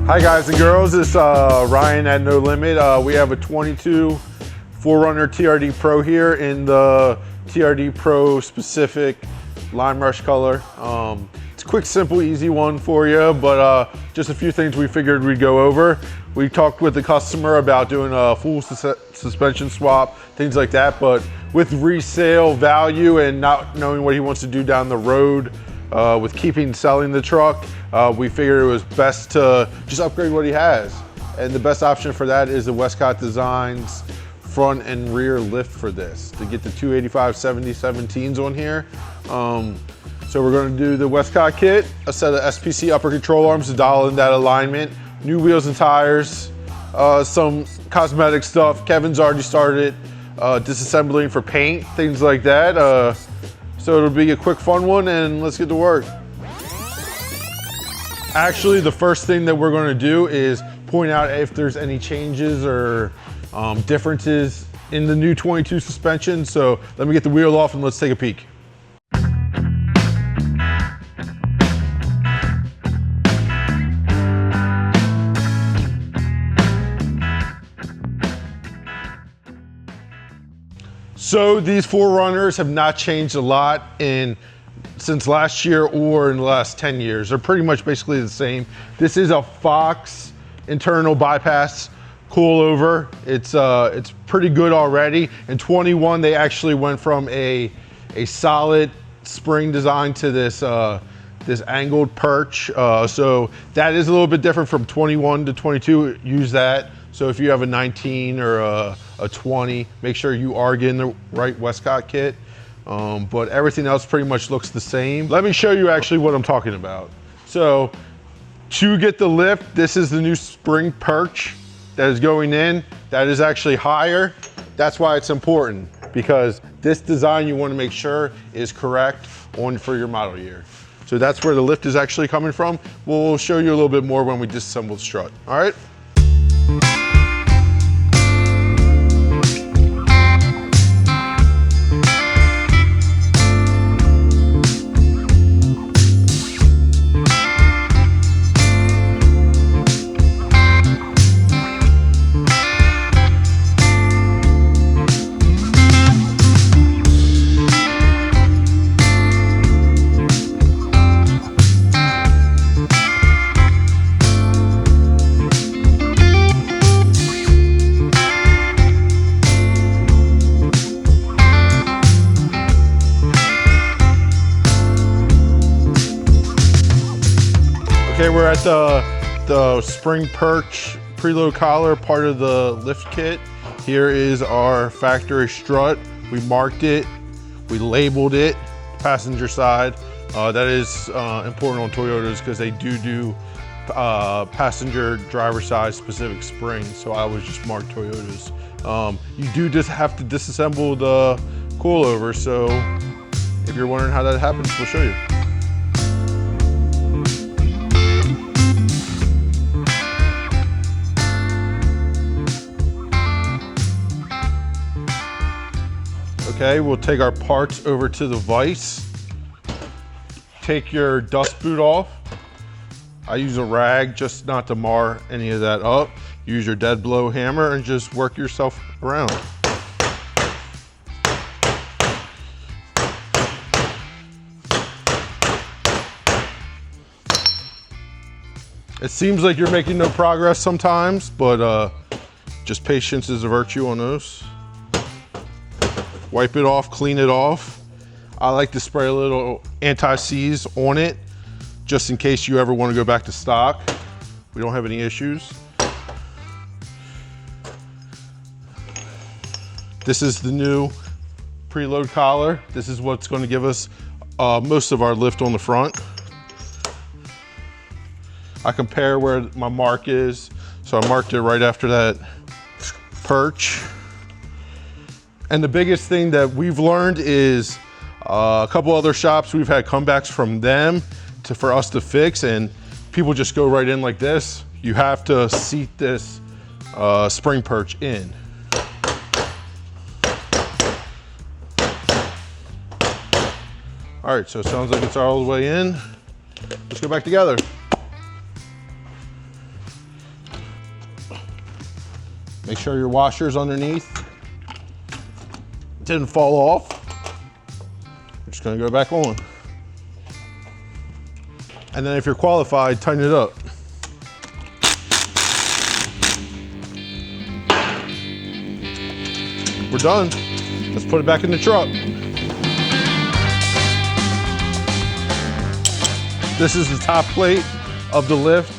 Hi guys and girls, it's Ryan at No Limit. We have a 22 4Runner TRD Pro here in the TRD Pro specific lime rush color. It's a quick, simple, easy one for you, but just a few things we figured we'd go over. We talked with the customer about doing a full suspension swap, things like that, but with resale value and not knowing what he wants to do down the road with selling the truck, we figured it was best to just upgrade what he has. And the best option for that is the WESTCOTT Designs front and rear lift for this, to get the 285/70/17s on here. So we're gonna do the WESTCOTT kit, a set of SPC upper control arms to dial in that alignment, new wheels and tires, some cosmetic stuff. Kevin's already started disassembling for paint, things like that. So it'll be a quick, fun one, and let's get to work. Actually, the first thing that we're gonna do is point out if there's any changes or differences in the new 22 suspension. So let me get the wheel off and let's take a peek. So these 4Runners have not changed a lot since last year or in the last 10 years. They're pretty much basically the same. This is a Fox internal bypass coilover. It's pretty good already. In 21, they actually went from a solid spring design to this angled perch. So that is a little bit different from 21 to 22. Use that. So if you have a 19 or a 20, make sure you are getting the right WESTCOTT kit. But everything else pretty much looks the same. Let me show you actually what I'm talking about. So to get the lift, this is the new spring perch that is going in. That is actually higher. That's why it's important, because this design you want to make sure is correct for your model year. So that's where the lift is actually coming from. We'll show you a little bit more when we disassemble the strut. All right. Okay, we're at the spring perch preload collar, part of the lift kit. Here is our factory strut. We marked it, we labeled it, passenger side. That is important on Toyotas because they do passenger driver side specific springs. So I always just mark Toyotas. You do just have to disassemble the coilover. So if you're wondering how that happens, we'll show you. Okay, we'll take our parts over to the vise. Take your dust boot off. I use a rag just not to mar any of that up. Use your dead blow hammer and just work yourself around. It seems like you're making no progress sometimes, but just patience is a virtue on those. Wipe it off, clean it off. I like to spray a little anti-seize on it, just in case you ever want to go back to stock. We don't have any issues. This is the new preload collar. This is what's going to give us most of our lift on the front. I compare where my mark is. So I marked it right after that perch. And the biggest thing that we've learned is a couple other shops, we've had comebacks from them for us to fix, and people just go right in like this. You have to seat this spring perch in. All right, so it sounds like it's all the way in. Let's go back together. Make sure your washer's underneath. Didn't fall off. We're just gonna go back on. And then if you're qualified, tighten it up. We're done. Let's put it back in the truck. This is the top plate of the lift.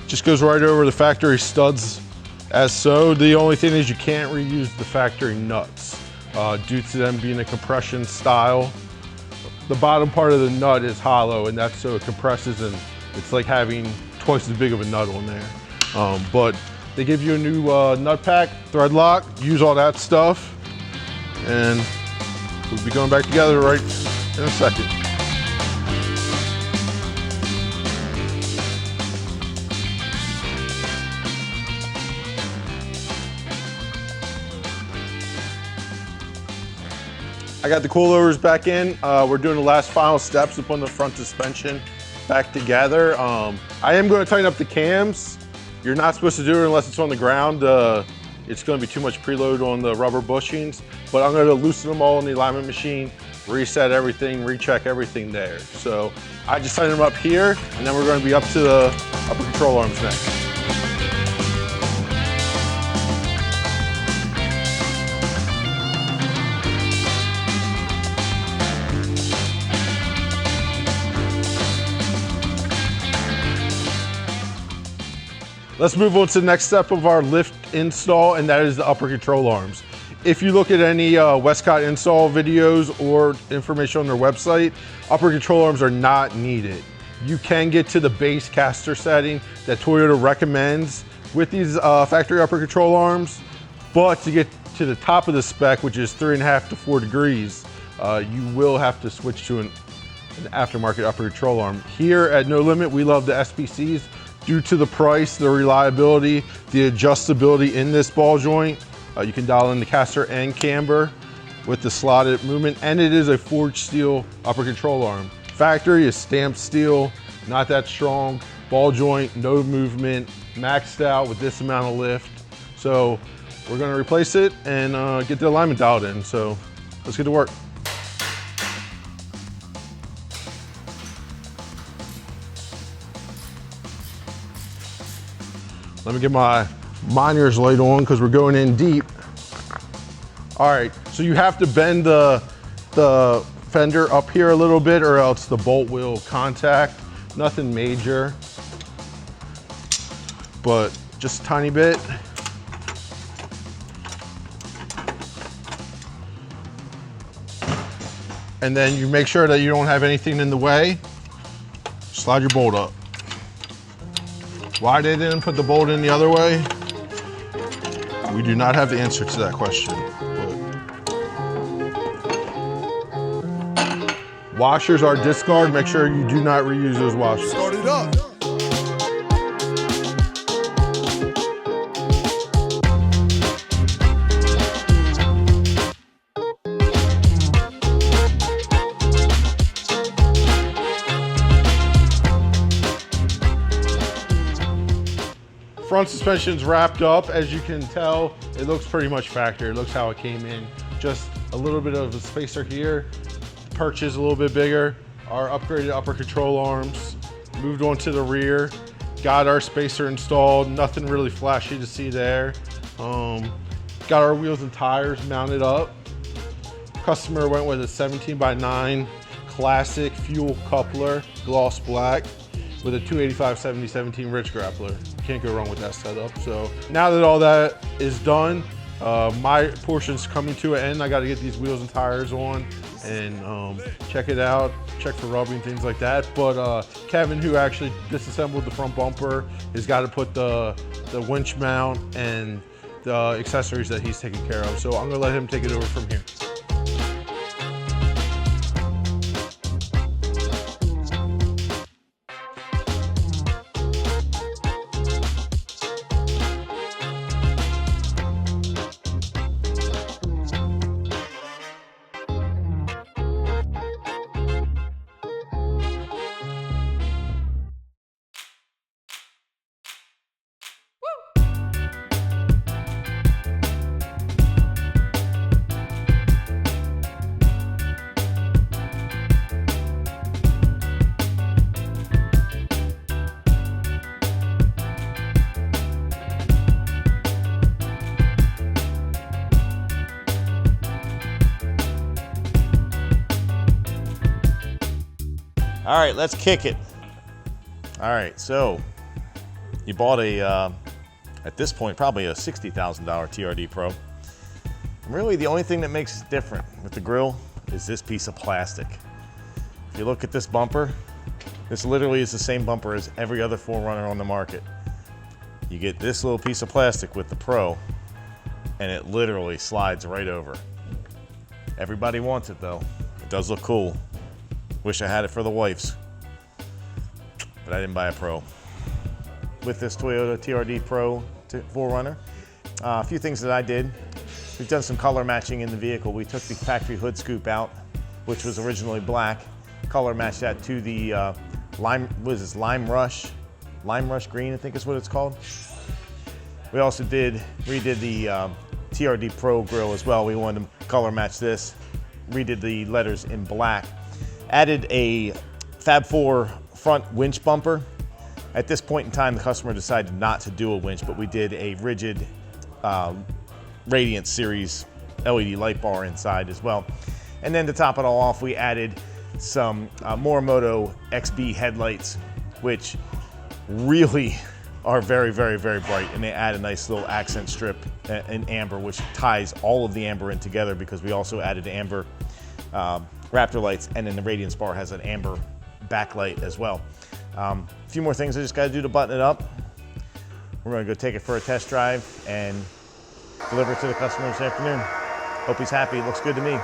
Just goes right over the factory studs as so. The only thing is you can't reuse the factory nuts due to them being a compression style. The bottom part of the nut is hollow, and that's so it compresses, and it's like having twice as big of a nut on there. But they give you a new nut pack, thread lock, use all that stuff, and we'll be going back together right in a second. I got the coilovers back in. We're doing the last final steps to put the front suspension back together. I am going to tighten up the cams. You're not supposed to do it unless it's on the ground. It's going to be too much preload on the rubber bushings, but I'm going to loosen them all in the alignment machine, reset everything, recheck everything there. So I just tighten them up here, and then we're going to be up to the upper control arms next. Let's move on to the next step of our lift install, and that is the upper control arms. If you look at any WESTCOTT install videos or information on their website, upper control arms are not needed. You can get to the base caster setting that Toyota recommends with these factory upper control arms, but to get to the top of the spec, which is 3.5 to 4 degrees, you will have to switch to an aftermarket upper control arm. Here at No Limit, we love the SPCs. Due to the price, the reliability, the adjustability in this ball joint, you can dial in the caster and camber with the slotted movement, and it is a forged steel upper control arm. Factory is stamped steel, not that strong. Ball joint, no movement, maxed out with this amount of lift. So we're gonna replace it and get the alignment dialed in. So let's get to work. Let me get my miner's light on because we're going in deep. All right, so you have to bend the fender up here a little bit or else the bolt will contact. Nothing major, but just a tiny bit. And then you make sure that you don't have anything in the way. Slide your bolt up. Why they didn't put the bolt in the other way, we do not have the answer to that question. But washers are discard. Make sure you do not reuse those washers. Start it up. Front suspension's wrapped up. As you can tell, it looks pretty much factory. It looks how it came in. Just a little bit of a spacer here. Perch is a little bit bigger. Our upgraded upper control arms. Moved on to the rear. Got our spacer installed. Nothing really flashy to see there. Got our wheels and tires mounted up. Customer went with a 17x9 classic fuel coupler, gloss black, with a 285/70/17 RidgeGrappler. Can't go wrong with that setup. So now that all that is done, my portion's coming to an end. I gotta get these wheels and tires on and check it out, check for rubbing, things like that. But Kevin, who actually disassembled the front bumper, has got to put the winch mount and the accessories that he's taking care of. So I'm gonna let him take it over from here. All right, let's kick it. All right, so you bought a, at this point, probably a $60,000 TRD Pro. And really the only thing that makes it different with the grill is this piece of plastic. If you look at this bumper, this literally is the same bumper as every other 4Runner on the market. You get this little piece of plastic with the Pro, and it literally slides right over. Everybody wants it though. It does look cool. Wish I had it for the wife's, but I didn't buy a Pro. With this Toyota TRD Pro 4Runner, a few things that I did. We've done some color matching in the vehicle. We took the factory hood scoop out, which was originally black, color matched that to the lime rush green, I think is what it's called. We also redid the TRD Pro grill as well. We wanted to color match this, redid the letters in black, added a Fab 4 front winch bumper. At this point in time, the customer decided not to do a winch, but we did a rigid Radiance series LED light bar inside as well. And then to top it all off, we added some Morimoto XB headlights, which really are very, very, very bright, and they add a nice little accent strip in amber, which ties all of the amber in together, because we also added amber Raptor lights, and then the Radiance bar has an amber backlight as well. A few more things I just got to do to button it up. We're going to go take it for a test drive and deliver it to the customer this afternoon. Hope he's happy. It looks good to me.